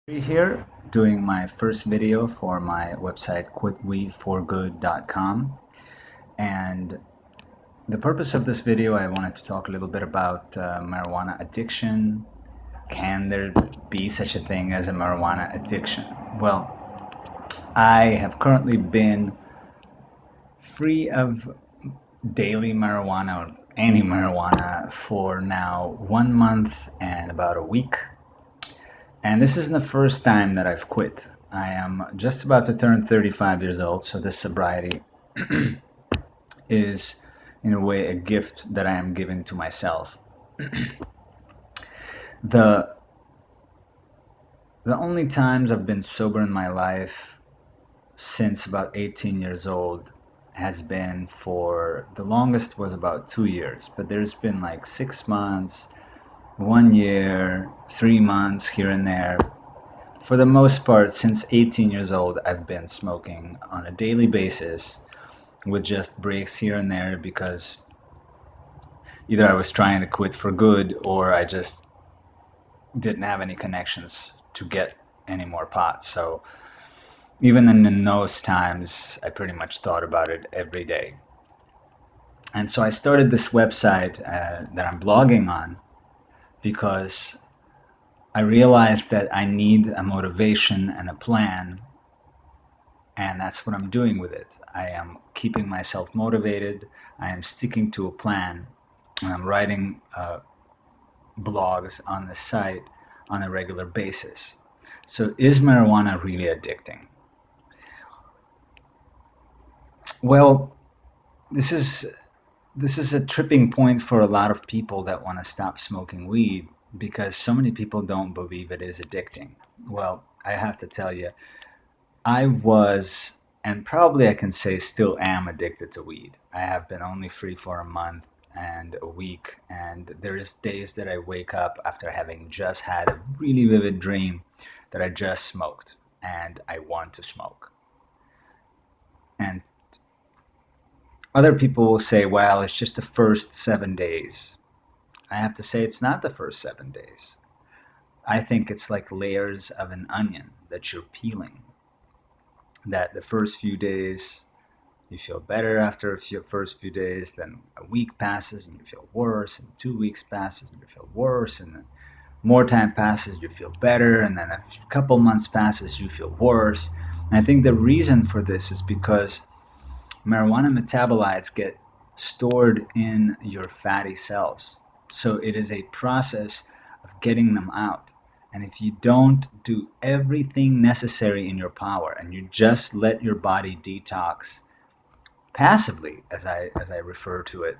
Here doing my first video for my website quitweedforgood.com, and the purpose of this video, I wanted to talk a little bit about marijuana addiction. Can there be such a thing as a marijuana addiction? Well, I have currently been free of daily marijuana or any marijuana for now 1 month and about a week. And this isn't the first time that I've quit. I am just about to turn 35 years old, so this sobriety is, in a way, a gift that I am giving to myself. The only times I've been sober in my life since about 18 years old has been for, the longest was about 2 years, but there's been like 6 months, 1 year, 3 months here and there. For the most part, since 18 years old, I've been smoking on a daily basis with just breaks here and there because either I was trying to quit for good or I just didn't have any connections to get any more pot. So even in those times, I pretty much thought about it every day. And so I started this website that I'm blogging on because I realized that I need a motivation and a plan, and that's what I'm doing with it. I am keeping myself motivated, I am sticking to a plan, and I'm writing blogs on the site on a regular basis. So is marijuana really addicting? Well, this is a tripping point for a lot of people that want to stop smoking weed because so many people don't believe it is addicting. Well, I have to tell you, I was, and probably I can say still am, addicted to weed. I have been only free for a month and a week, and there is days that I wake up after having just had a really vivid dream that I just smoked and I want to smoke. And other people will say, well, it's just the first 7 days. I have to say it's not the first 7 days. I think it's like layers of an onion that you're peeling. That the first few days you feel better after first few days, then a week passes and you feel worse, and 2 weeks passes and you feel worse, and then more time passes, you feel better, and then a couple months passes, you feel worse. And I think the reason for this is because marijuana metabolites get stored in your fatty cells. So it is a process of getting them out. And if you don't do everything necessary in your power and you just let your body detox passively, as I refer to it,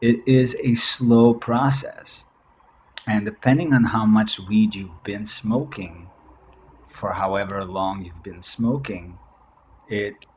it is a slow process. And depending on how much weed you've been smoking, for however long you've been smoking, it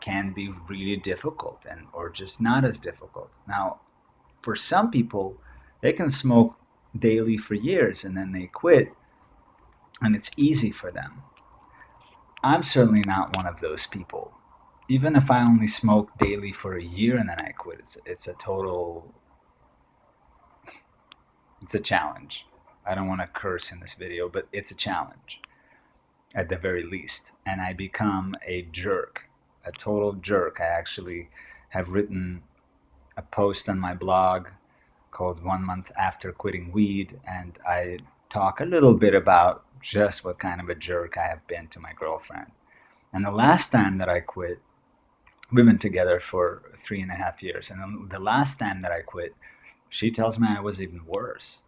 can be really difficult and or just not as difficult. Now, for some people, they can smoke daily for years and then they quit and it's easy for them. I'm certainly not one of those people. Even if I only smoke daily for a year and then I quit, it's a challenge. I don't want to curse in this video, but it's a challenge at the very least. And I become a jerk, a total jerk. I actually have written a post on my blog called 1 Month After Quitting Weed, and I talk a little bit about just what kind of a jerk I have been to my girlfriend. And the last time that I quit, we've been together for 3.5 years, and the last time that I quit, she tells me I was even worse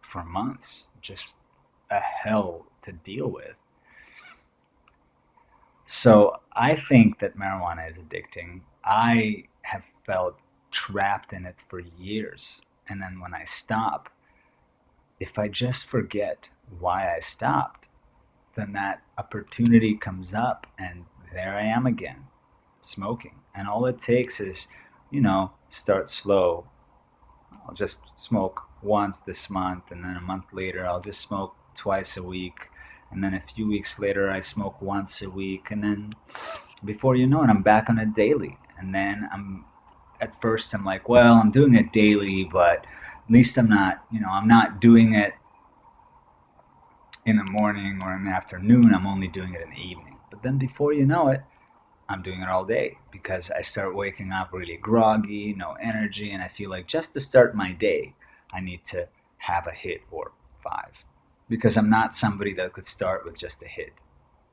for months, just a hell to deal with. So I think that marijuana is addicting. I have felt trapped in it for years. And then when I stop, if I just forget why I stopped, then that opportunity comes up and there I am again, smoking. And all it takes is, start slow. I'll just smoke once this month, and then a month later, I'll just smoke twice a week. And then a few weeks later, I smoke once a week. And then before you know it, I'm back on it daily. And then at first I'm like, well, I'm doing it daily, but at least I'm not doing it in the morning or in the afternoon, I'm only doing it in the evening. But then before you know it, I'm doing it all day because I start waking up really groggy, no energy, and I feel like just to start my day, I need to have a hit or five. Because I'm not somebody that could start with just a hit.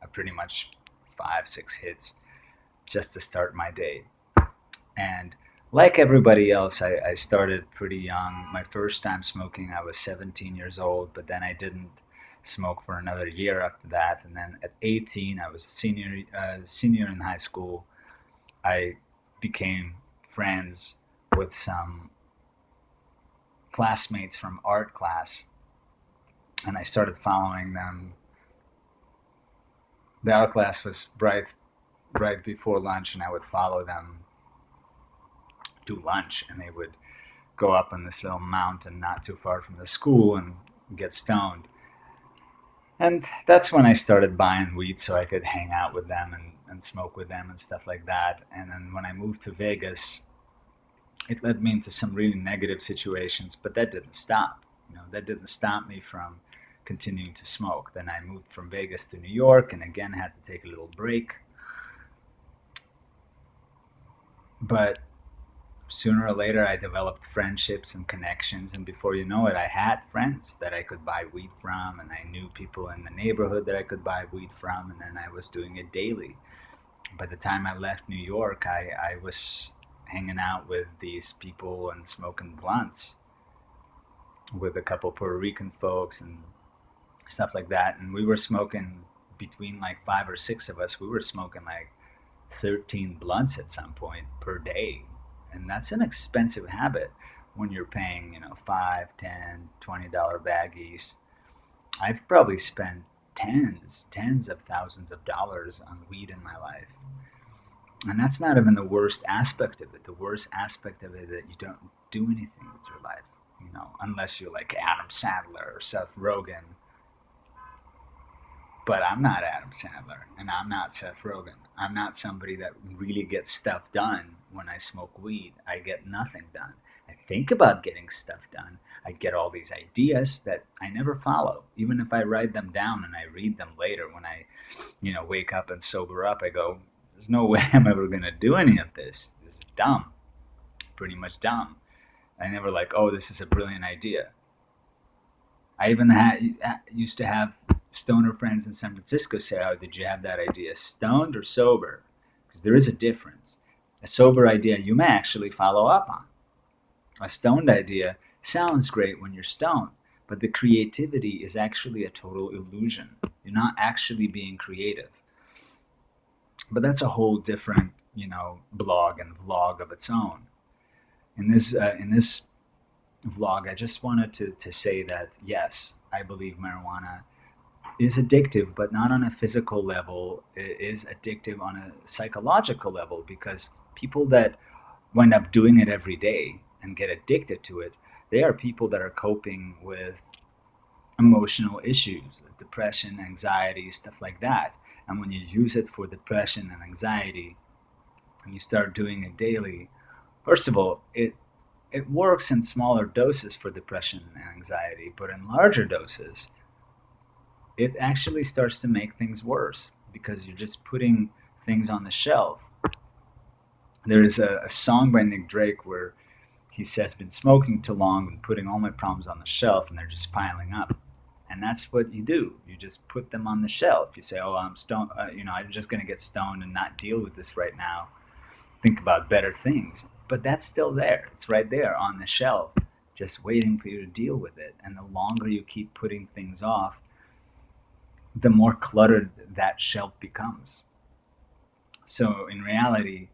I pretty much five, six hits just to start my day. And like everybody else, I started pretty young. My first time smoking, I was 17 years old, but then I didn't smoke for another year after that. And then at 18, I was senior in high school. I became friends with some classmates from art class, and I started following them. The art class was right before lunch, and I would follow them to lunch, and they would go up on this little mountain not too far from the school and get stoned. And that's when I started buying weed so I could hang out with them and smoke with them and stuff like that. And then when I moved to Vegas, it led me into some really negative situations, but that didn't stop. That didn't stop me from continuing to smoke. Then I moved from Vegas to New York and again had to take a little break. But sooner or later, I developed friendships and connections, and before you know it, I had friends that I could buy weed from, and I knew people in the neighborhood that I could buy weed from, and then I was doing it daily. By the time I left New York, I was hanging out with these people and smoking blunts with a couple Puerto Rican folks and stuff like that. And we were smoking between like five or six of us. We were smoking like 13 blunts at some point per day. And that's an expensive habit when you're paying, $5, $10, $20 baggies. I've probably spent tens of thousands of dollars on weed in my life. And that's not even the worst aspect of it. The worst aspect of it is that you don't do anything with your life, unless you're like Adam Sandler or Seth Rogen. But I'm not Adam Sandler and I'm not Seth Rogen. I'm not somebody that really gets stuff done when I smoke weed. I get nothing done. I think about getting stuff done. I get all these ideas that I never follow. Even if I write them down and I read them later when I, wake up and sober up, I go, there's no way I'm ever going to do any of this. This is dumb. Pretty much dumb. I never like, oh, this is a brilliant idea. I even used to have stoner friends in San Francisco say, "Oh, did you have that idea stoned or sober?" Because there is a difference. A sober idea you may actually follow up on. A stoned idea sounds great when you're stoned, but the creativity is actually a total illusion. You're not actually being creative. But that's a whole different, blog and vlog of its own. In this vlog, I just wanted to say that yes, I believe marijuana is addictive, but not on a physical level. It is addictive on a psychological level because people that wind up doing it every day and get addicted to it, they are people that are coping with emotional issues, depression, anxiety, stuff like that. And when you use it for depression and anxiety, and you start doing it daily, first of all, it works in smaller doses for depression and anxiety, but in larger doses, it actually starts to make things worse because you're just putting things on the shelf. There is a song by Nick Drake where he says, "Been smoking too long and putting all my problems on the shelf, and they're just piling up." And that's what you do. You just put them on the shelf. You say, "Oh, I'm stoned. I'm just going to get stoned and not deal with this right now. Think about better things." But that's still there. It's right there on the shelf, just waiting for you to deal with it. And the longer you keep putting things off, the more cluttered that shelf becomes. So in reality,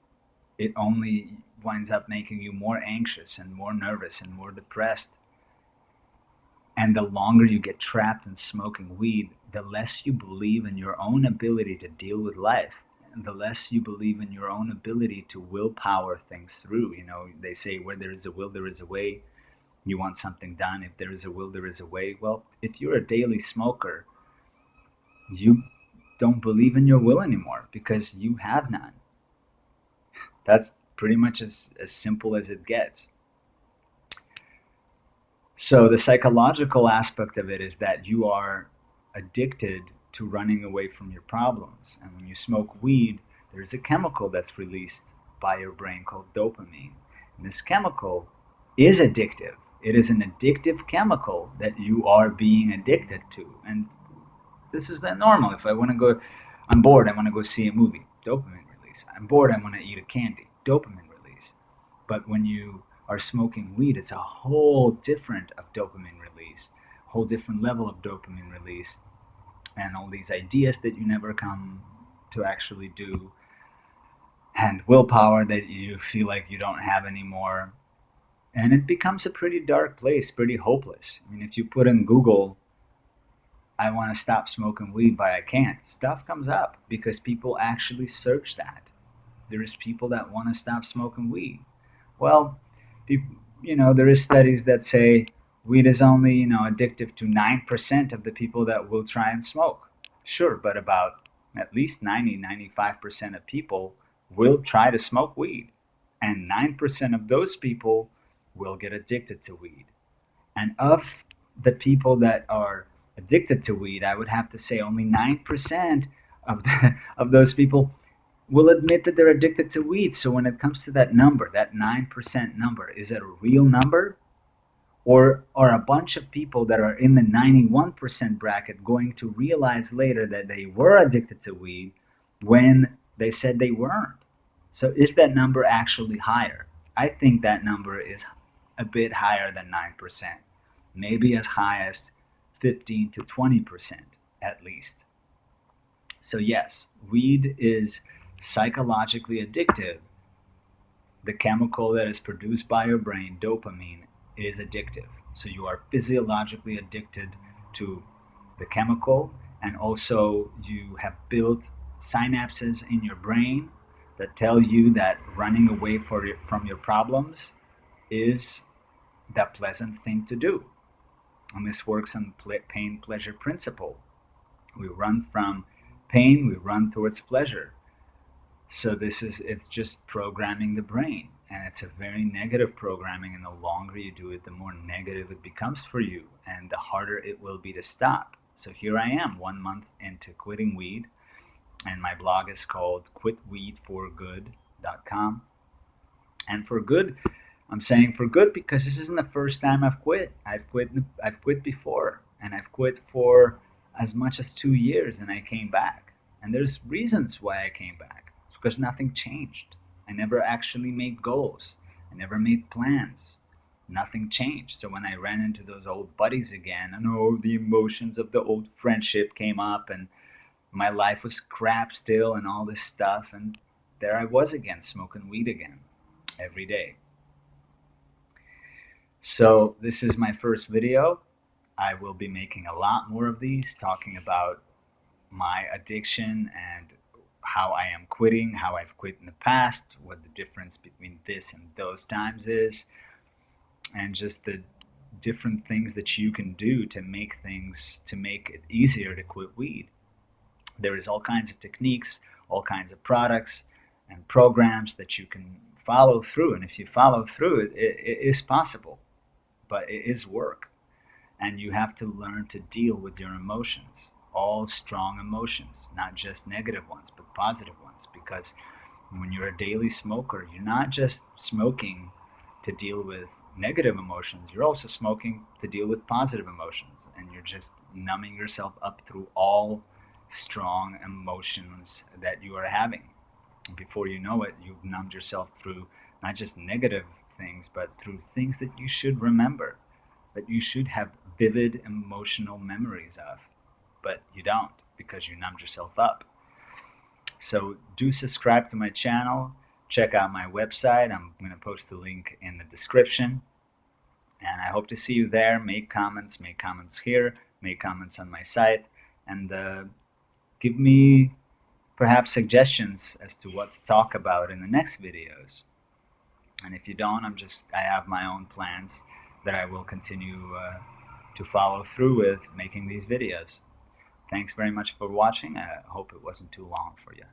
it only winds up making you more anxious and more nervous and more depressed. And the longer you get trapped in smoking weed, the less you believe in your own ability to deal with life. And the less you believe in your own ability to willpower things through. They say where there is a will, there is a way. You want something done. If there is a will, there is a way. Well, if you're a daily smoker, you don't believe in your will anymore because you have none. That's pretty much as simple as it gets. So the psychological aspect of it is that you are addicted to running away from your problems. And when you smoke weed, there's a chemical that's released by your brain called dopamine. And this chemical is addictive. It is an addictive chemical that you are being addicted to. And this is that normal. If I want to go, I'm bored, I want to go see a movie, dopamine release. I'm bored, I want to eat a candy, dopamine release. But when you are smoking weed, it's a whole different of dopamine release, whole different level of dopamine release, and all these ideas that you never come to actually do, and willpower that you feel like you don't have anymore. And it becomes a pretty dark place, pretty hopeless. I mean, if you put in Google, I want to stop smoking weed, but I can't, stuff comes up because people actually search that. There is people that want to stop smoking weed. Well, there is studies that say weed is only, addictive to 9% of the people that will try and smoke. Sure, but about at least 90-95% of people will try to smoke weed. And 9% of those people will get addicted to weed. And of the people that are addicted to weed, I would have to say only 9% of those people will admit that they're addicted to weed. So when it comes to that number, that 9% number, is it a real number? Or are a bunch of people that are in the 91% bracket going to realize later that they were addicted to weed when they said they weren't? So is that number actually higher? I think that number is a bit higher than 9%, maybe as high as 15 to 20% at least. So, yes, weed is psychologically addictive. The chemical that is produced by your brain, dopamine, is addictive. So, you are physiologically addicted to the chemical, and also you have built synapses in your brain that tell you that running away from your problems is the pleasant thing to do. And this works on pain pleasure principle. We run from pain, we run towards pleasure. So it's just programming the brain, and it's a very negative programming, and the longer you do it, the more negative it becomes for you, and the harder it will be to stop. So here I am 1 month into quitting weed, and my blog is called quitweedforgood.com. And for good, I'm saying for good because this isn't the first time I've quit. I've quit before, and I've quit for as much as 2 years, and I came back. And there's reasons why I came back. It's because nothing changed. I never actually made goals. I never made plans. Nothing changed. So when I ran into those old buddies again, and the emotions of the old friendship came up, and my life was crap still, and all this stuff, and there I was again, smoking weed again, every day. So this is my first video. I will be making a lot more of these, talking about my addiction and how I am quitting, how I've quit in the past, what the difference between this and those times is, and just the different things that you can do to make it easier to quit weed. There is all kinds of techniques, all kinds of products and programs that you can follow through. And if you follow through it is possible, but it is work. And you have to learn to deal with your emotions, all strong emotions, not just negative ones, but positive ones. Because when you're a daily smoker, you're not just smoking to deal with negative emotions, you're also smoking to deal with positive emotions. And you're just numbing yourself up through all strong emotions that you are having. Before you know it, you've numbed yourself through not just negative things, but through things that you should remember, that you should have vivid emotional memories of, but you don't because you numbed yourself up. So do subscribe to my channel, check out my website. I'm going to post the link in the description, and I hope to see you there. Make comments here, make comments on my site, and give me perhaps suggestions as to what to talk about in the next videos. And if you don't, I have my own plans that I will continue to follow through with making these videos. Thanks very much for watching. I hope it wasn't too long for you.